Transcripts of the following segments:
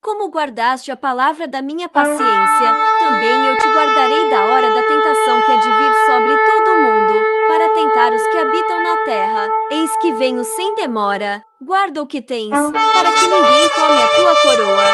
Como guardaste a palavra da minha paciência, também eu te guardarei da hora da tentação que há de vir sobre todo o mundo, para tentar os que habitam na terra. Eis que venho sem demora. Guarda o que tens, para que ninguém tome a tua coroa.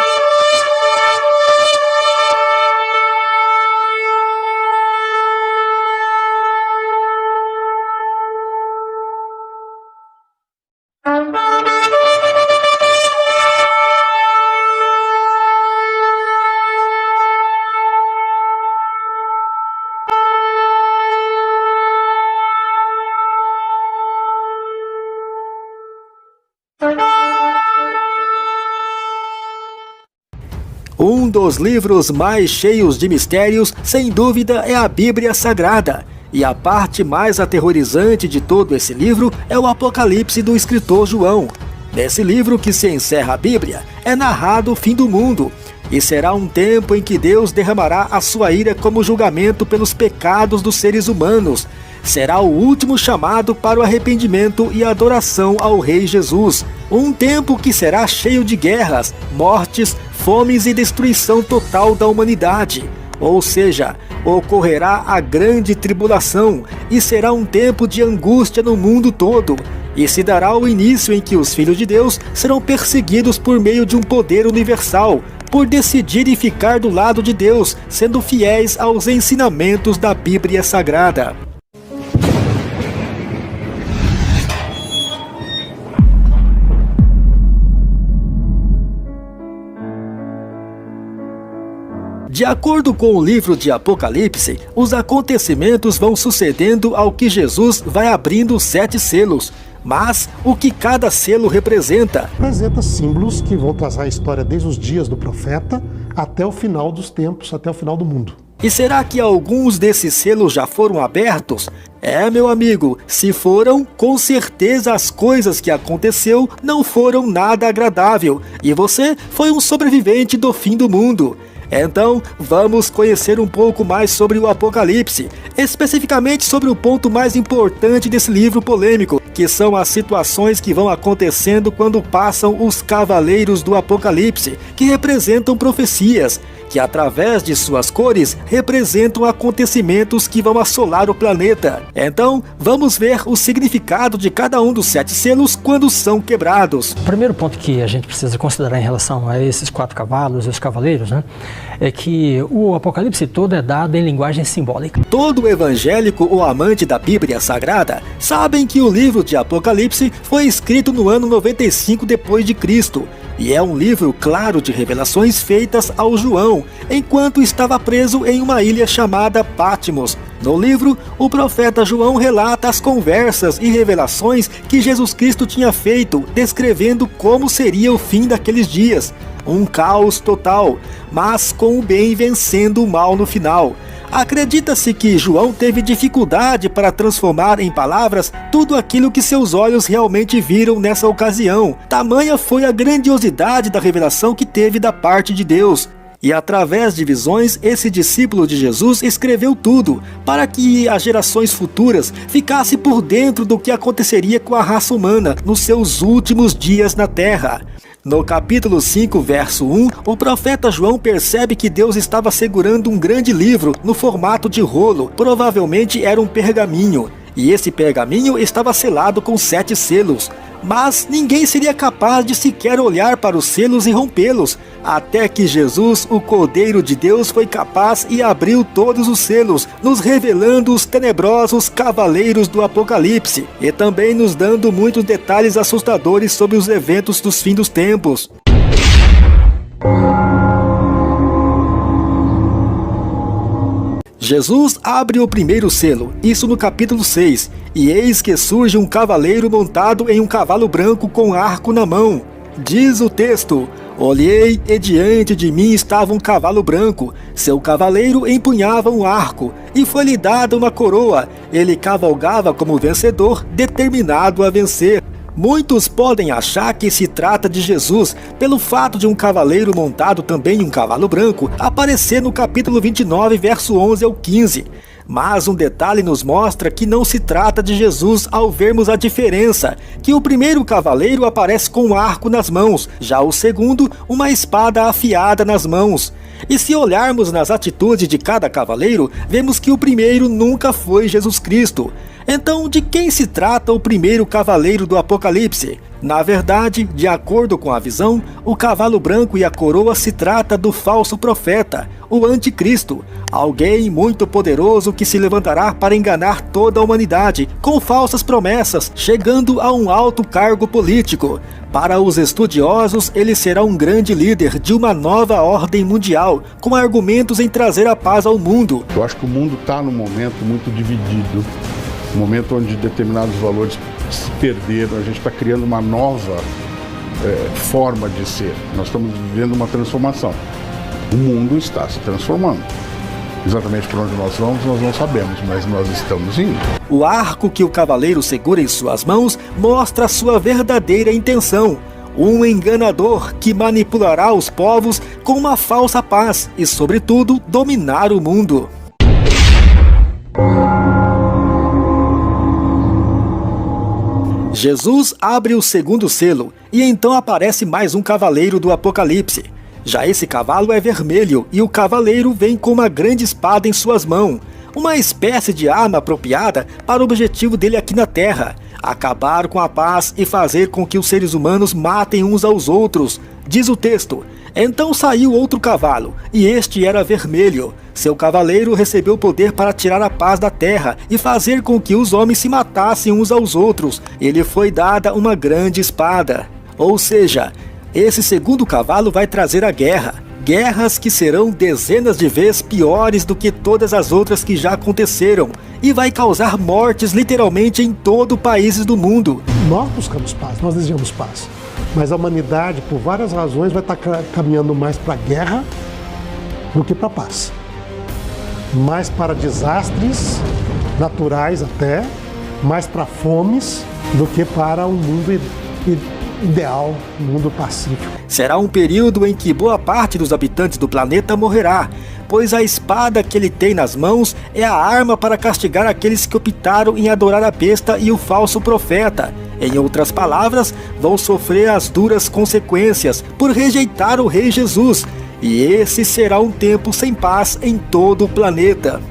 Um dos livros mais cheios de mistérios, sem dúvida, é a Bíblia Sagrada. E a parte mais aterrorizante de todo esse livro é o Apocalipse do escritor João. Nesse livro que se encerra a Bíblia, é narrado o fim do mundo. E será um tempo em que Deus derramará a sua ira como julgamento pelos pecados dos seres humanos. Será o último chamado para o arrependimento e adoração ao Rei Jesus. Um tempo que será cheio de guerras, mortes, fomes e destruição total da humanidade. Ou seja, ocorrerá a grande tribulação e será um tempo de angústia no mundo todo. E se dará o início em que os filhos de Deus serão perseguidos por meio de um poder universal, por decidirem ficar do lado de Deus, sendo fiéis aos ensinamentos da Bíblia Sagrada. De acordo com o livro de Apocalipse, os acontecimentos vão sucedendo ao que Jesus vai abrindo 7 selos. Mas o que cada selo representa? Representa símbolos que vão traçar a história desde os dias do profeta até o final dos tempos, até o final do mundo. E será que alguns desses selos já foram abertos? Meu amigo, se foram, com certeza as coisas que aconteceu não foram nada agradável. E você foi um sobrevivente do fim do mundo. Então, vamos conhecer um pouco mais sobre o Apocalipse, especificamente sobre o ponto mais importante desse livro polêmico, que são as situações que vão acontecendo quando passam os Cavaleiros do Apocalipse, que representam profecias, que através de suas cores representam acontecimentos que vão assolar o planeta. Então, vamos ver o significado de cada um dos 7 selos quando são quebrados. O primeiro ponto que a gente precisa considerar em relação a esses 4 cavalos e os cavaleiros, é que o Apocalipse todo é dado em linguagem simbólica. Todo evangélico ou amante da Bíblia Sagrada sabem que o livro de Apocalipse foi escrito no ano 95 depois de Cristo. E é um livro claro de revelações feitas ao João, enquanto estava preso em uma ilha chamada Patmos. No livro, o profeta João relata as conversas e revelações que Jesus Cristo tinha feito, descrevendo como seria o fim daqueles dias. Um caos total, mas com o bem vencendo o mal no final. Acredita-se que João teve dificuldade para transformar em palavras tudo aquilo que seus olhos realmente viram nessa ocasião. Tamanha foi a grandiosidade da revelação que teve da parte de Deus. E através de visões, esse discípulo de Jesus escreveu tudo, para que as gerações futuras ficassem por dentro do que aconteceria com a raça humana nos seus últimos dias na Terra. No capítulo 5, verso 1, o profeta João percebe que Deus estava segurando um grande livro no formato de rolo, provavelmente era um pergaminho, e esse pergaminho estava selado com 7 selos. Mas ninguém seria capaz de sequer olhar para os selos e rompê-los, até que Jesus, o Cordeiro de Deus, foi capaz e abriu todos os selos, nos revelando os tenebrosos cavaleiros do Apocalipse, e também nos dando muitos detalhes assustadores sobre os eventos dos fim dos tempos. Jesus abre o primeiro selo, isso no capítulo 6, e eis que surge um cavaleiro montado em um cavalo branco com arco na mão. Diz o texto: olhei e diante de mim estava um cavalo branco, seu cavaleiro empunhava um arco, e foi-lhe dada uma coroa, ele cavalgava como vencedor, determinado a vencer. Muitos podem achar que se trata de Jesus pelo fato de um cavaleiro montado também em um cavalo branco aparecer no capítulo 29, verso 11 ao 15. Mas um detalhe nos mostra que não se trata de Jesus ao vermos a diferença, que o primeiro cavaleiro aparece com um arco nas mãos, já o segundo, uma espada afiada nas mãos. E se olharmos nas atitudes de cada cavaleiro, vemos que o primeiro nunca foi Jesus Cristo. Então, de quem se trata o primeiro cavaleiro do Apocalipse? Na verdade, de acordo com a visão, o cavalo branco e a coroa se trata do falso profeta, o anticristo, alguém muito poderoso que se levantará para enganar toda a humanidade com falsas promessas, chegando a um alto cargo político. Para os estudiosos, ele será um grande líder de uma nova ordem mundial, com argumentos em trazer a paz ao mundo. Eu acho que o mundo está num momento muito dividido, um momento onde determinados valores se perderam, a gente está criando uma nova forma de ser. Nós estamos vivendo uma transformação. O mundo está se transformando. Exatamente por onde nós não sabemos, mas nós estamos indo. O arco que o cavaleiro segura em suas mãos mostra sua verdadeira intenção. Um enganador que manipulará os povos com uma falsa paz e, sobretudo, dominar o mundo. Jesus abre o segundo selo e então aparece mais um cavaleiro do Apocalipse. Já esse cavalo é vermelho e o cavaleiro vem com uma grande espada em suas mãos, uma espécie de arma apropriada para o objetivo dele aqui na Terra, acabar com a paz e fazer com que os seres humanos matem uns aos outros, diz o texto. Então saiu outro cavalo, e este era vermelho. Seu cavaleiro recebeu poder para tirar a paz da terra e fazer com que os homens se matassem uns aos outros. Ele foi dada uma grande espada. Ou seja, esse segundo cavalo vai trazer a guerra. Guerras que serão dezenas de vezes piores do que todas as outras que já aconteceram. E vai causar mortes literalmente em todo o país do mundo. Nós buscamos paz, nós desejamos paz. Mas a humanidade, por várias razões, vai estar caminhando mais para a guerra do que para a paz. Mais para desastres naturais até, mais para fomes do que para um mundo ideal, um mundo pacífico. Será um período em que boa parte dos habitantes do planeta morrerá, pois a espada que ele tem nas mãos é a arma para castigar aqueles que optaram em adorar a besta e o falso profeta. Em outras palavras, vão sofrer as duras consequências por rejeitar o Rei Jesus. E esse será um tempo sem paz em todo o planeta.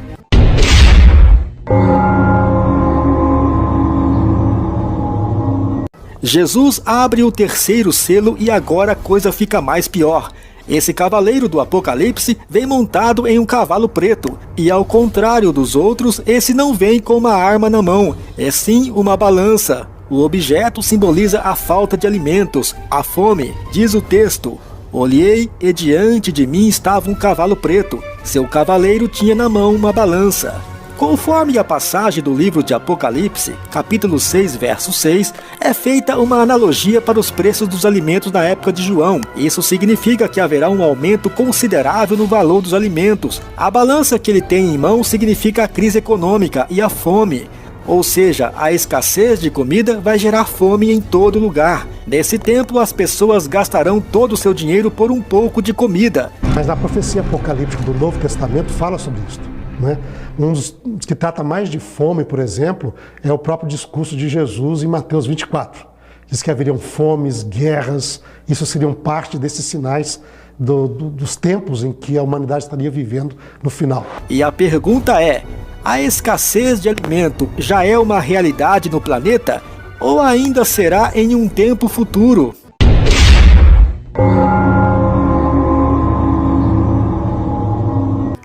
Jesus abre o terceiro selo e agora a coisa fica mais pior. Esse cavaleiro do Apocalipse vem montado em um cavalo preto, e ao contrário dos outros, esse não vem com uma arma na mão, é sim uma balança. O objeto simboliza a falta de alimentos, a fome, diz o texto. Olhei e diante de mim estava um cavalo preto, seu cavaleiro tinha na mão uma balança. Conforme a passagem do livro de Apocalipse, capítulo 6, verso 6, é feita uma analogia para os preços dos alimentos na época de João. Isso significa que haverá um aumento considerável no valor dos alimentos. A balança que ele tem em mão significa a crise econômica e a fome. Ou seja, a escassez de comida vai gerar fome em todo lugar. Nesse tempo, as pessoas gastarão todo o seu dinheiro por um pouco de comida. Mas a profecia apocalíptica do Novo Testamento fala sobre isso, né? Um dos que trata mais de fome, por exemplo, é o próprio discurso de Jesus em Mateus 24. Diz que haveriam fomes, guerras, isso seriam parte desses sinais dos tempos em que a humanidade estaria vivendo no final. E a pergunta é, a escassez de alimento já é uma realidade no planeta? Ou ainda será em um tempo futuro?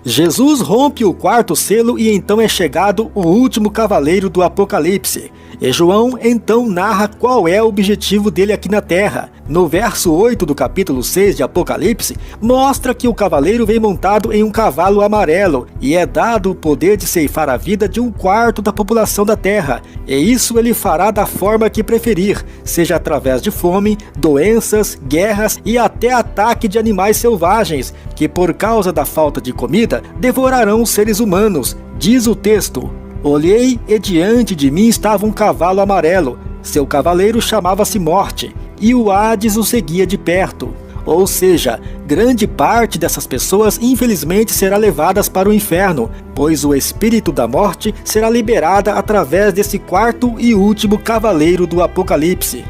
Jesus rompe o quarto selo e então é chegado o último cavaleiro do Apocalipse. E João então narra qual é o objetivo dele aqui na Terra. No verso 8 do capítulo 6 de Apocalipse, mostra que o cavaleiro vem montado em um cavalo amarelo e é dado o poder de ceifar a vida de 1/4 da população da Terra. E isso ele fará da forma que preferir, seja através de fome, doenças, guerras e até ataque de animais selvagens, que por causa da falta de comida, devorarão os seres humanos, diz o texto. Olhei e diante de mim estava um cavalo amarelo, seu cavaleiro chamava-se Morte, e o Hades o seguia de perto. Ou seja, grande parte dessas pessoas infelizmente será levadas para o inferno, pois o espírito da morte será liberada através desse quarto e último cavaleiro do Apocalipse.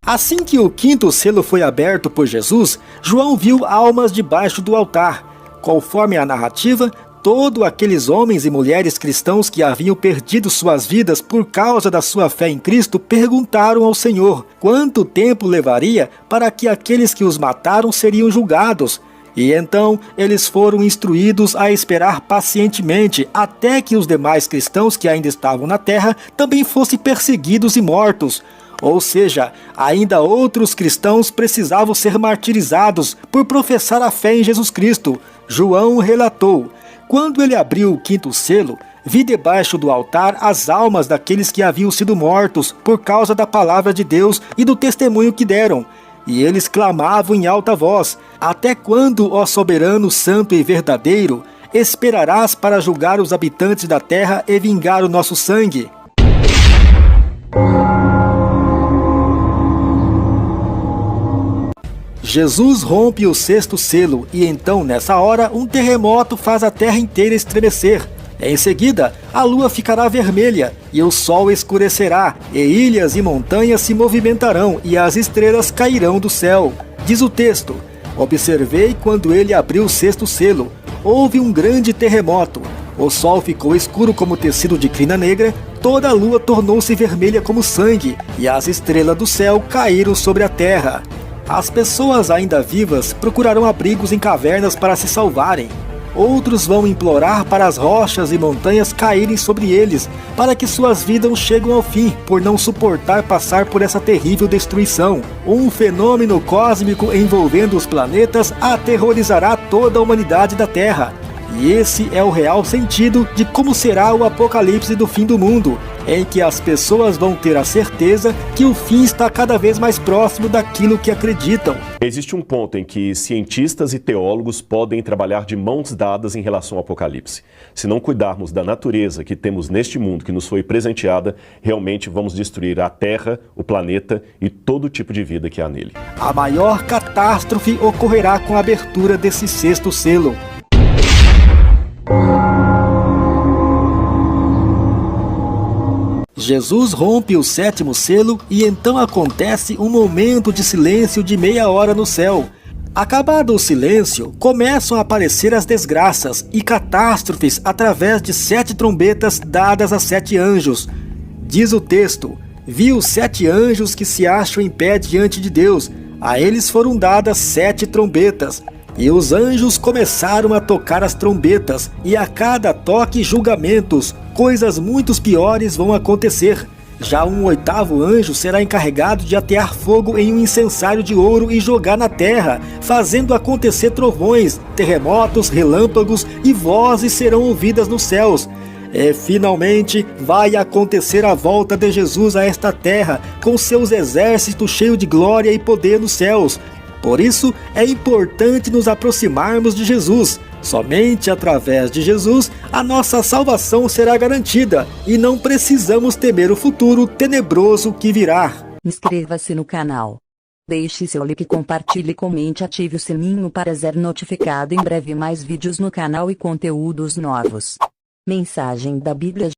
Assim que o quinto selo foi aberto por Jesus, João viu almas debaixo do altar. Conforme a narrativa, todos aqueles homens e mulheres cristãos que haviam perdido suas vidas por causa da sua fé em Cristo perguntaram ao Senhor quanto tempo levaria para que aqueles que os mataram seriam julgados. E então eles foram instruídos a esperar pacientemente até que os demais cristãos que ainda estavam na terra também fossem perseguidos e mortos. Ou seja, ainda outros cristãos precisavam ser martirizados por professar a fé em Jesus Cristo. João relatou: quando ele abriu o quinto selo, vi debaixo do altar as almas daqueles que haviam sido mortos por causa da palavra de Deus e do testemunho que deram. E eles clamavam em alta voz: até quando, ó soberano, santo e verdadeiro, esperarás para julgar os habitantes da terra e vingar o nosso sangue? Jesus rompe o sexto selo e então, nessa hora, um terremoto faz a terra inteira estremecer. Em seguida, a lua ficará vermelha e o sol escurecerá, e ilhas e montanhas se movimentarão e as estrelas cairão do céu. Diz o texto: observei quando ele abriu o sexto selo. Houve um grande terremoto. O sol ficou escuro como tecido de crina negra, toda a lua tornou-se vermelha como sangue, e as estrelas do céu caíram sobre a terra. As pessoas ainda vivas procurarão abrigos em cavernas para se salvarem. Outros vão implorar para as rochas e montanhas caírem sobre eles, para que suas vidas cheguem ao fim, por não suportar passar por essa terrível destruição. Um fenômeno cósmico envolvendo os planetas aterrorizará toda a humanidade da Terra. E esse é o real sentido de como será o apocalipse do fim do mundo, em que as pessoas vão ter a certeza que o fim está cada vez mais próximo daquilo que acreditam. Existe um ponto em que cientistas e teólogos podem trabalhar de mãos dadas em relação ao apocalipse. Se não cuidarmos da natureza que temos neste mundo que nos foi presenteada, realmente vamos destruir a Terra, o planeta e todo tipo de vida que há nele. A maior catástrofe ocorrerá com a abertura desse sexto selo. Jesus rompe o sétimo selo e então acontece um momento de silêncio de meia hora no céu. Acabado o silêncio, começam a aparecer as desgraças e catástrofes através de 7 trombetas dadas a 7 anjos. Diz o texto: vi os 7 anjos que se acham em pé diante de Deus. A eles foram dadas 7 trombetas. E os anjos começaram a tocar as trombetas, e a cada toque julgamentos, coisas muito piores vão acontecer. Já um 8º anjo será encarregado de atear fogo em um incensário de ouro e jogar na terra, fazendo acontecer trovões, terremotos, relâmpagos e vozes serão ouvidas nos céus. E finalmente vai acontecer a volta de Jesus a esta terra, com seus exércitos cheios de glória e poder nos céus. Por isso, é importante nos aproximarmos de Jesus. Somente através de Jesus, a nossa salvação será garantida e não precisamos temer o futuro tenebroso que virá. Inscreva-se no canal. Deixe seu like, compartilhe, comente, ative o sininho para ser notificado em breve mais vídeos no canal e conteúdos novos. Mensagem da Bíblia.